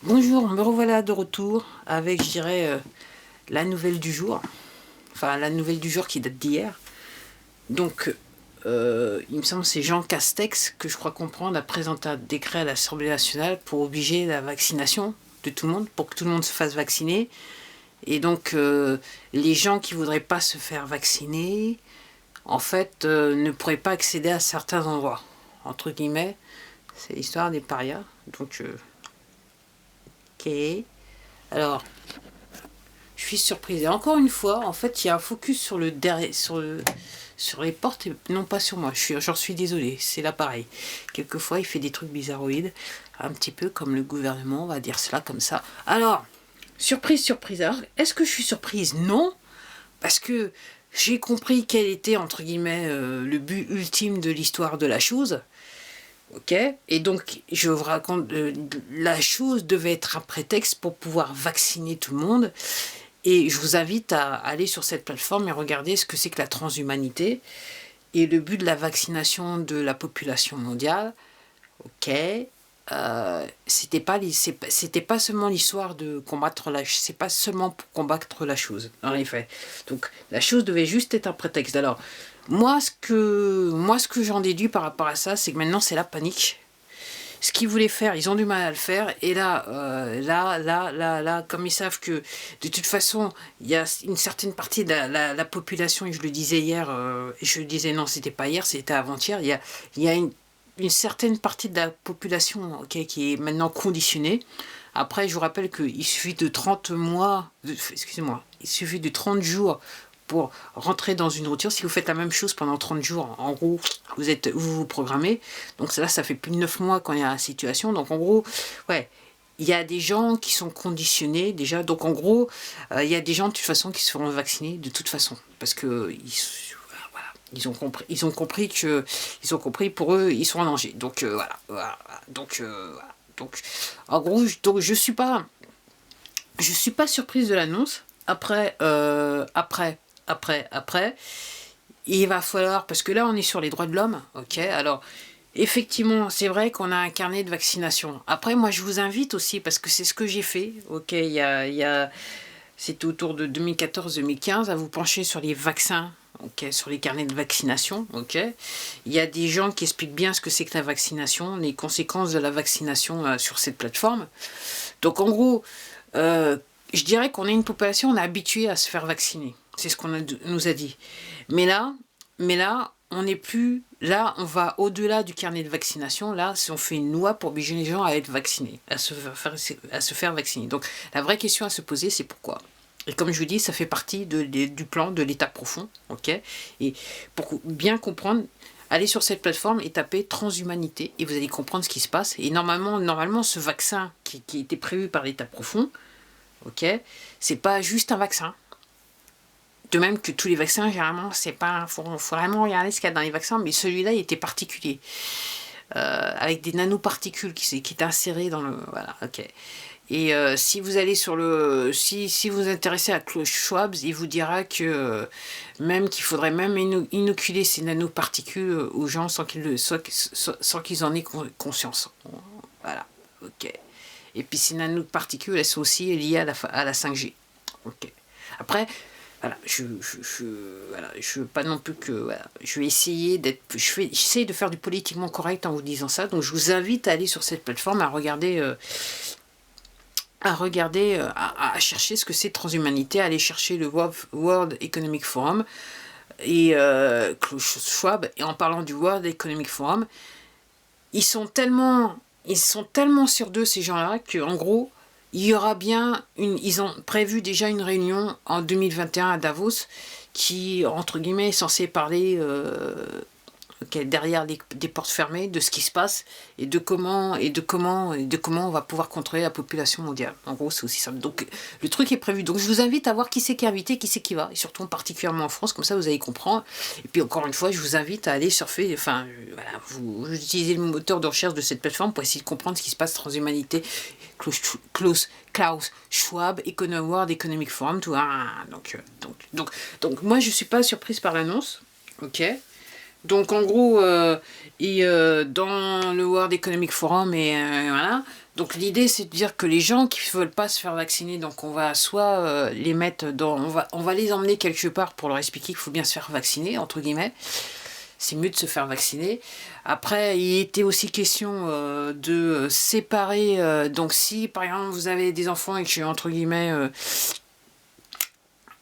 Bonjour, me revoilà de retour avec, je dirais, la nouvelle du jour. Enfin, la nouvelle du jour qui date d'hier. Donc, il me semble que c'est Jean Castex, que je crois comprendre, a présenté un décret à l'Assemblée nationale pour obliger la vaccination de tout le monde, pour que tout le monde se fasse vacciner. Et donc, les gens qui voudraient pas se faire vacciner, en fait, ne pourraient pas accéder à certains endroits. Entre guillemets, c'est l'histoire des parias. Donc, ok. Alors, je suis surprise. Et encore une fois, en fait, il y a un focus sur le derrière, sur les portes et non pas sur moi. J'en suis désolée, c'est là pareil. Quelquefois, il fait des trucs bizarroïdes, un petit peu comme le gouvernement, on va dire cela comme ça. Alors, surprise, surprise. Alors, est-ce que je suis surprise? Non, parce que j'ai compris quel était, entre guillemets, le but ultime de l'histoire de la chose. Ok, et donc je vous raconte, la chose devait être un prétexte pour pouvoir vacciner tout le monde. Et je vous invite à aller sur cette plateforme et regarder ce que c'est que la transhumanité et le but de la vaccination de la population mondiale. Ok, c'était pas seulement l'histoire de combattre c'est pas seulement pour combattre la chose, en effet. Donc la chose devait juste être un prétexte. Alors moi ce que j'en déduis par rapport à ça, c'est que maintenant c'est la panique. Ce qu'ils voulaient faire, ils ont du mal à le faire. Et là, comme ils savent que de toute façon, il y a une certaine partie de la population, et je le disais hier, et je le disais non, c'était pas hier, c'était avant-hier, il y a une certaine partie de la population, okay, qui est maintenant conditionnée. Après, je vous rappelle qu'il suffit de 30 mois, excusez-moi, il suffit de 30 jours pour rentrer dans une routine. Si vous faites la même chose pendant 30 jours, en gros, vous programmez. Donc là, ça fait plus de 9 mois quand il y a la situation. Donc en gros, ouais, il y a des gens qui sont conditionnés déjà. Donc en gros, il y a des gens de toute façon qui se feront vacciner de toute façon. Parce que ils ont compris pour eux, ils sont en danger. Donc voilà. Donc en gros, je suis pas surprise de l'annonce. Après, il va falloir, parce que là on est sur les droits de l'homme, ok, alors effectivement c'est vrai qu'on a un carnet de vaccination. Après moi je vous invite aussi, parce que c'est ce que j'ai fait, ok, c'était autour de 2014-2015, à vous pencher sur les vaccins, ok, sur les carnets de vaccination, ok. Il y a des gens qui expliquent bien ce que c'est que la vaccination, les conséquences de la vaccination sur cette plateforme. Donc en gros, je dirais qu'on est une population, on est habitué à se faire vacciner. C'est ce qu'on nous a dit. Mais là, on n'est plus... Là, on va au-delà du carnet de vaccination. Là, si on fait une loi pour obliger les gens à être vaccinés, à se faire vacciner. Donc, la vraie question à se poser, c'est pourquoi. Et comme je vous dis, ça fait partie du plan de l'état profond. Ok. Et pour bien comprendre, allez sur cette plateforme et tapez transhumanité et vous allez comprendre ce qui se passe. Et normalement ce vaccin qui était prévu par l'état profond, ok, c'est pas juste un vaccin. De même que tous les vaccins, généralement, c'est pas. Faut vraiment regarder ce qu'il y a dans les vaccins, mais celui-là, il était particulier. Avec des nanoparticules qui étaient insérées dans le. Voilà, ok. Et si vous allez sur le. Si vous vous intéressez à Klaus Schwab, il vous dira que même qu'il faudrait même inoculer ces nanoparticules aux gens sans qu'ils en aient conscience. Voilà, ok. Et puis ces nanoparticules, elles sont aussi liées à la 5G. Ok. Après, voilà, je veux pas non plus que. Voilà, je vais essayer d'être. J'essaie de faire du politiquement correct en vous disant ça. Donc je vous invite à aller sur cette plateforme, à regarder. À chercher ce que c'est transhumanité, à aller chercher le World Economic Forum et Klaus Schwab. Et en parlant du World Economic Forum, ils sont tellement sûrs d'eux, ces gens-là, qu'en gros, il y aura bien ils ont prévu déjà une réunion en 2021 à Davos qui, entre guillemets, est censée parler derrière des portes fermées de ce qui se passe et de comment on va pouvoir contrôler la population mondiale. En gros, c'est aussi ça. Donc le truc est prévu. Donc je vous invite à voir qui c'est qui est invité, qui c'est qui va, et surtout particulièrement en France, comme ça vous allez comprendre. Et puis encore une fois, je vous invite à aller surfer, enfin voilà, vous utilisez le moteur de recherche de cette plateforme pour essayer de comprendre ce qui se passe transhumanité, Klaus Schwab, World Economic Forum, tout. Donc moi je suis pas surprise par l'annonce, ok. Donc en gros, dans le World Economic Forum, et voilà. Donc l'idée c'est de dire que les gens qui ne veulent pas se faire vacciner, donc on va soit les mettre dans... On va les emmener quelque part pour leur expliquer qu'il faut bien se faire vacciner, entre guillemets. C'est mieux de se faire vacciner. Après, il était aussi question de séparer... donc si par exemple vous avez des enfants et que, entre guillemets...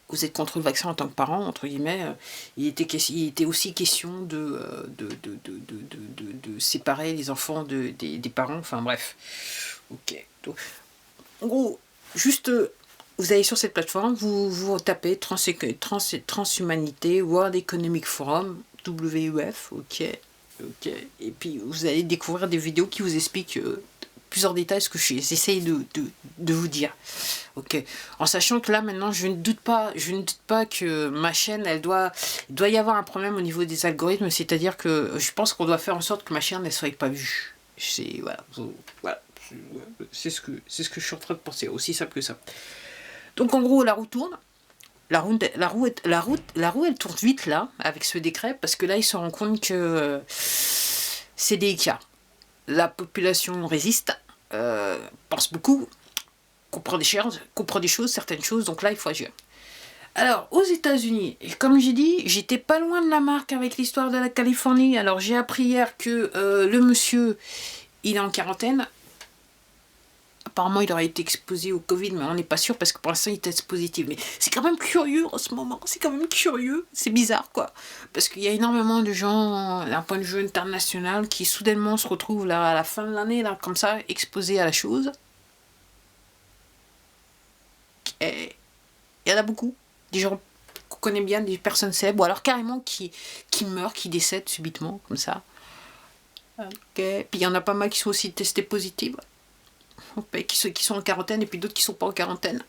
vous êtes contre le vaccin en tant que parent, entre guillemets, il était aussi question de séparer les enfants des parents, enfin bref. Ok. Donc, en gros, juste, vous allez sur cette plateforme, vous tapez Transhumanité, World Economic Forum, WEF, ok. Et puis vous allez découvrir des vidéos qui vous expliquent plusieurs détails ce que j'essaye de vous dire. Ok. En sachant que là maintenant je ne doute pas que ma chaîne il doit y avoir un problème au niveau des algorithmes, c'est-à-dire que je pense qu'on doit faire en sorte que ma chaîne ne soit pas vue. Voilà. C'est ce que je suis en train de penser, aussi simple que ça. Donc en gros la roue tourne. La roue elle tourne vite là avec ce décret parce que là ils se rendent compte que c'est délicat. La population résiste, pense beaucoup, comprend des choses, certaines choses, donc là il faut agir. Alors aux États-Unis, et comme j'ai dit, j'étais pas loin de la marque avec l'histoire de la Californie. Alors j'ai appris hier que le monsieur, il est en quarantaine. Apparemment, il aurait été exposé au Covid, mais on n'est pas sûr parce que pour l'instant, il teste positif. Mais c'est quand même curieux en ce moment. C'est quand même curieux. C'est bizarre, quoi. Parce qu'il y a énormément de gens, d'un point de vue international, qui soudainement se retrouvent là, à la fin de l'année, là, comme ça, exposés à la chose. Et il y en a beaucoup. Des gens qu'on connaît bien, des personnes célèbres, ou alors carrément qui meurent, qui décèdent subitement, comme ça. Ok. Puis il y en a pas mal qui sont aussi testés positifs. Qui sont en quarantaine et puis d'autres qui sont pas en quarantaine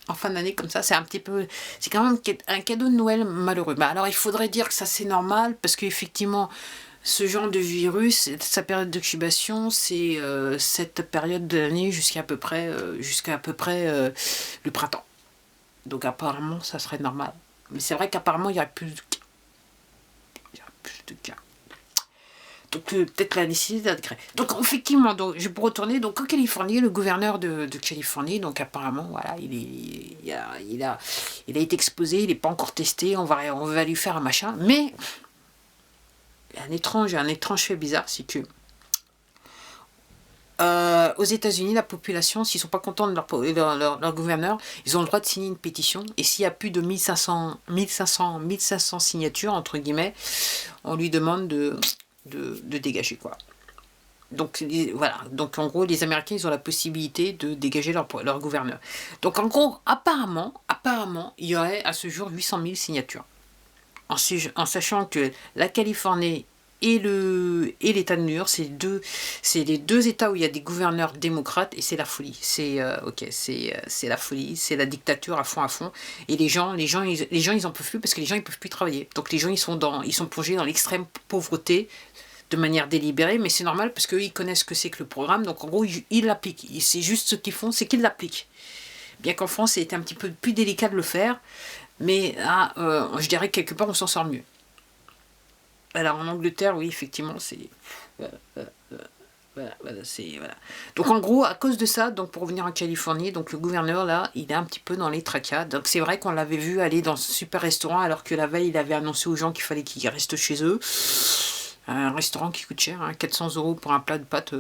en fin d'année comme ça, c'est un petit peu, c'est quand même un cadeau de Noël malheureux. Bah alors il faudrait dire que ça c'est normal parce qu'effectivement ce genre de virus, sa période d'incubation, c'est cette période de l'année jusqu'à peu près le printemps. Donc apparemment ça serait normal, mais c'est vrai qu'apparemment il y aurait plus de cas. Donc peut-être la nécessité d'un décret. Donc effectivement, donc, je peux retourner donc en Californie, le gouverneur de Californie, donc apparemment, voilà, il a été exposé, il n'est pas encore testé, on va lui faire un machin, mais un étrange fait bizarre, c'est que aux États-Unis, la population, s'ils sont pas contents de leur gouverneur, ils ont le droit de signer une pétition. Et s'il y a plus de 1500 signatures, entre guillemets, on lui demande de dégager, quoi. Donc voilà, donc en gros les Américains ils ont la possibilité de dégager leur gouverneur. Donc en gros apparemment il y aurait à ce jour 800 000 signatures. En sachant que la Californie et l'État de New York, c'est les deux États où il y a des gouverneurs démocrates et c'est la folie. C'est la folie, c'est la dictature à fond. Et les gens ils en peuvent plus parce que les gens ils peuvent plus travailler. Donc les gens ils sont plongés dans l'extrême pauvreté de manière délibérée, mais c'est normal parce qu'eux ils connaissent ce que c'est que le programme, donc en gros ils l'appliquent. C'est juste ce qu'ils font, c'est qu'ils l'appliquent. Bien qu'en France c'était un petit peu plus délicat de le faire, mais là, je dirais que quelque part on s'en sort mieux. Alors en Angleterre, oui effectivement c'est... Voilà. Donc en gros, à cause de ça, donc pour revenir en Californie, donc le gouverneur là, il est un petit peu dans les tracas. Donc c'est vrai qu'on l'avait vu aller dans ce super restaurant alors que la veille il avait annoncé aux gens qu'il fallait qu'ils restent chez eux. Un restaurant qui coûte cher, 400 € pour un plat de pâtes.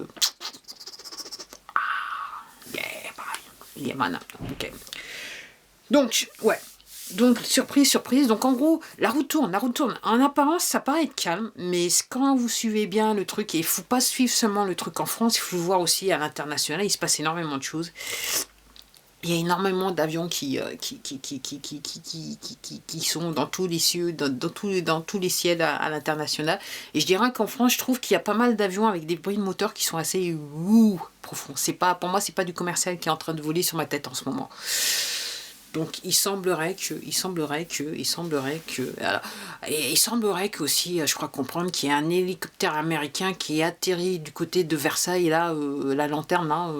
Yeah, man. Ok. Donc, ouais. Donc, surprise. Donc, en gros, la roue tourne. En apparence, ça paraît être calme, mais quand vous suivez bien le truc, et il ne faut pas suivre seulement le truc en France, il faut le voir aussi à l'international, il se passe énormément de choses. Il y a énormément d'avions qui sont dans tous les cieux, dans tous les ciels à l'international. Et je dirais qu'en France, je trouve qu'il y a pas mal d'avions avec des bruits de moteur qui sont assez profonds. Pour moi, c'est pas du commercial qui est en train de voler sur ma tête en ce moment. Donc il semblerait voilà. Et il semblerait qu'aussi, je crois comprendre qu'il y a un hélicoptère américain qui est atterri du côté de Versailles, là, la lanterne, là,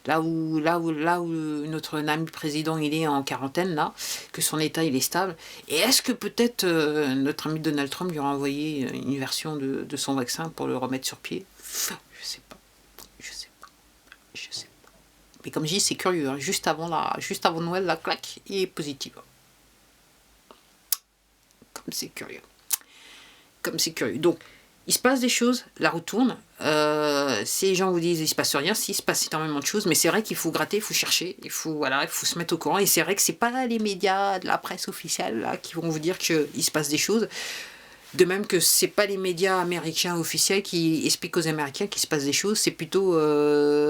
là où notre ami président il est en quarantaine, là, que son état il est stable. Et est-ce que peut-être notre ami Donald Trump lui aura envoyé une version de son vaccin pour le remettre sur pied? Je sais pas. Mais comme je dis, c'est curieux, hein. Juste avant Noël, la claque, il est positif. Comme c'est curieux. Donc, il se passe des choses, la roue tourne. Si les gens vous disent il se passe rien, si, il se passe énormément de choses, mais c'est vrai qu'il faut gratter, il faut chercher, il faut se mettre au courant. Et c'est vrai que c'est pas les médias de la presse officielle là, qui vont vous dire qu'il se passe des choses. De même que c'est pas les médias américains officiels qui expliquent aux Américains qu'il se passe des choses, c'est plutôt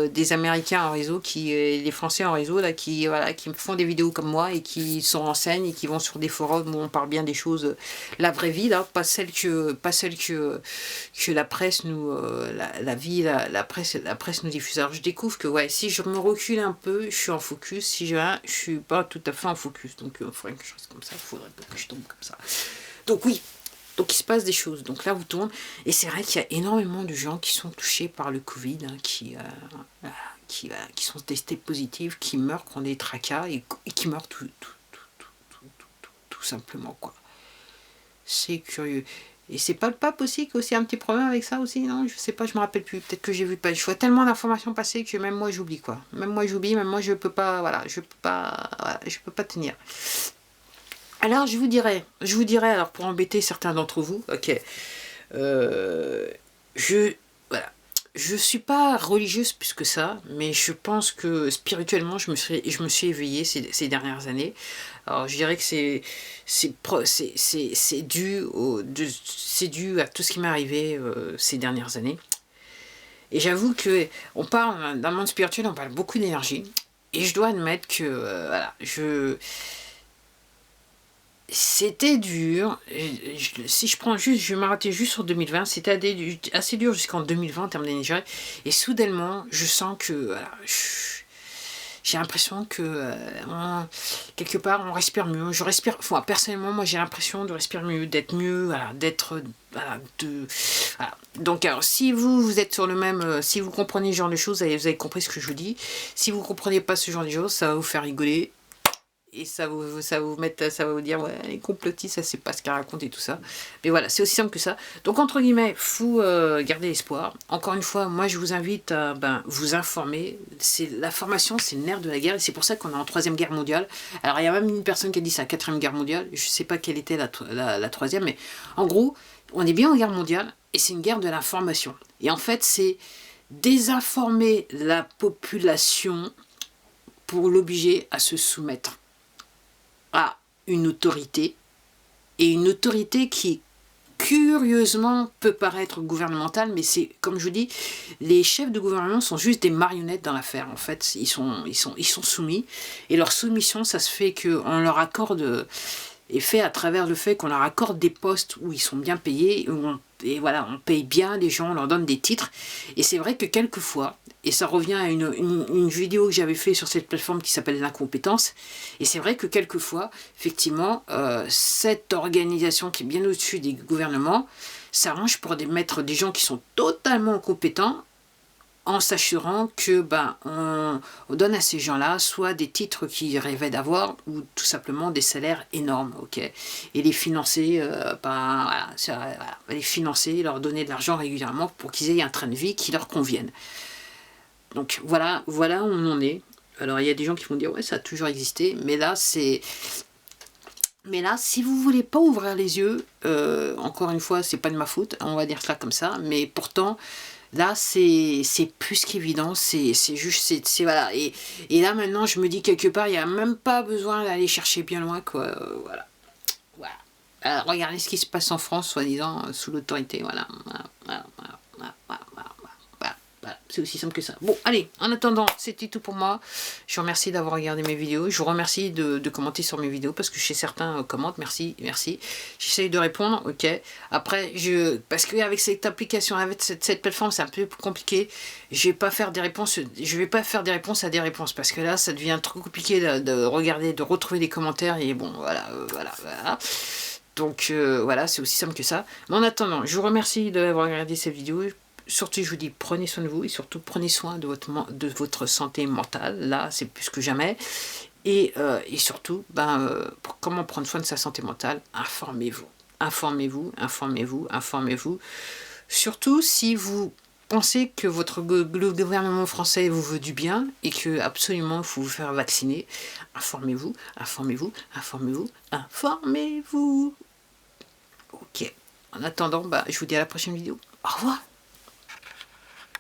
des Américains en réseau, les Français en réseau là, qui font des vidéos comme moi et qui s'en renseignent et qui vont sur des forums où on parle bien des choses, la vraie vie là, pas celle que la presse nous, la presse nous diffuse. Alors je découvre que ouais, si je me recule un peu, je suis en focus. Si je suis pas tout à fait en focus, donc il faudrait que je fasse comme ça, il faudrait pas que je tombe comme ça. Donc oui. Donc il se passe des choses, donc là vous tournez, et c'est vrai qu'il y a énormément de gens qui sont touchés par le Covid, hein, qui sont testés positifs, qui meurent, qui ont des tracas, et qui meurent tout simplement, quoi. C'est curieux. Et c'est pas possible qu'il y ait aussi un petit problème avec ça aussi, non? Je sais pas, je me rappelle plus, peut-être que j'ai vu pas. Je vois tellement d'informations passer que même moi j'oublie, quoi. Même moi je peux pas, je peux pas tenir. Alors je vous dirais, alors pour embêter certains d'entre vous, ok, je suis pas religieuse plus que ça, mais je pense que spirituellement je me suis éveillée ces dernières années. Alors je dirais que c'est dû à tout ce qui m'est arrivé ces dernières années. Et j'avoue que on parle dans le monde spirituel, on parle beaucoup d'énergie, et je dois admettre que c'était dur. Si je prends juste, je vais m'arrêter juste sur 2020, c'était assez dur jusqu'en 2020 en termes d'énergie. Et soudainement, je sens que j'ai l'impression que quelque part on respire mieux. Personnellement, moi j'ai l'impression de respirer mieux, d'être mieux, Donc alors, si vous êtes sur le même, si vous comprenez ce genre de choses, vous avez compris ce que je vous dis. Si vous comprenez pas ce genre de choses, ça va vous faire rigoler. Et ça va vous dire, ouais, les complotistes, ça c'est pas ce qu'elle raconte et tout ça. Mais voilà, c'est aussi simple que ça. Donc, entre guillemets, faut garder l'espoir. Encore une fois, moi, je vous invite à vous informer. L'information, c'est le nerf de la guerre. Et c'est pour ça qu'on est en 3e guerre mondiale. Alors, il y a même une personne qui a dit c'est la 4e guerre mondiale. Je sais pas quelle était la 3e, mais en gros, on est bien en guerre mondiale. Et c'est une guerre de l'information. Et en fait, c'est désinformer la population pour l'obliger à se soumettre à une autorité, et une autorité qui curieusement peut paraître gouvernementale, mais c'est, comme je vous dis, les chefs de gouvernement sont juste des marionnettes dans l'affaire. En fait, ils sont soumis, et leur soumission, ça se fait qu'on leur accorde, et fait à travers le fait qu'on leur accorde des postes où ils sont bien payés, et voilà, on paye bien les gens, on leur donne des titres. Et c'est vrai que quelquefois, et ça revient à une vidéo que j'avais fait sur cette plateforme qui s'appelle l'incompétence, et c'est vrai que quelquefois, effectivement, cette organisation qui est bien au-dessus des gouvernements s'arrange pour mettre des gens qui sont totalement compétents, en s'assurant que on donne à ces gens-là soit des titres qu'ils rêvaient d'avoir, ou tout simplement des salaires énormes, ok, et les financer, les financer, leur donner de l'argent régulièrement pour qu'ils aient un train de vie qui leur convienne. Donc voilà où on en est. Alors il y a des gens qui vont dire ouais, ça a toujours existé, mais là si vous voulez pas ouvrir les yeux, encore une fois, c'est pas de ma faute, on va dire ça comme ça, mais pourtant là c'est plus qu'évident, c'est juste, voilà, et là maintenant je me dis quelque part, il n'y a même pas besoin d'aller chercher bien loin, quoi, voilà. Alors, regardez ce qui se passe en France, soi-disant, sous l'autorité, voilà. C'est aussi simple que ça. Bon, allez, en attendant, c'était tout pour moi. Je vous remercie d'avoir regardé mes vidéos. Je vous remercie de commenter sur mes vidéos parce que chez certains commentent. Merci, merci. J'essaye de répondre, ok. Après, parce qu'avec cette application, avec cette plateforme, c'est un peu plus compliqué. Je vais pas faire des réponses à des réponses parce que là, ça devient trop compliqué de regarder, de retrouver des commentaires. Et bon, voilà, voilà. Donc, voilà, c'est aussi simple que ça. Mais en attendant, je vous remercie d'avoir regardé cette vidéo. Surtout, je vous dis, prenez soin de vous et surtout, prenez soin de votre santé mentale. Là, c'est plus que jamais. Et surtout, comment prendre soin de sa santé mentale? Informez-vous. Informez-vous, informez-vous, informez-vous. Surtout, si vous pensez que le gouvernement français vous veut du bien et que absolument il faut vous faire vacciner, informez-vous, informez-vous, informez-vous, informez-vous. Ok. En attendant, je vous dis à la prochaine vidéo. Au revoir.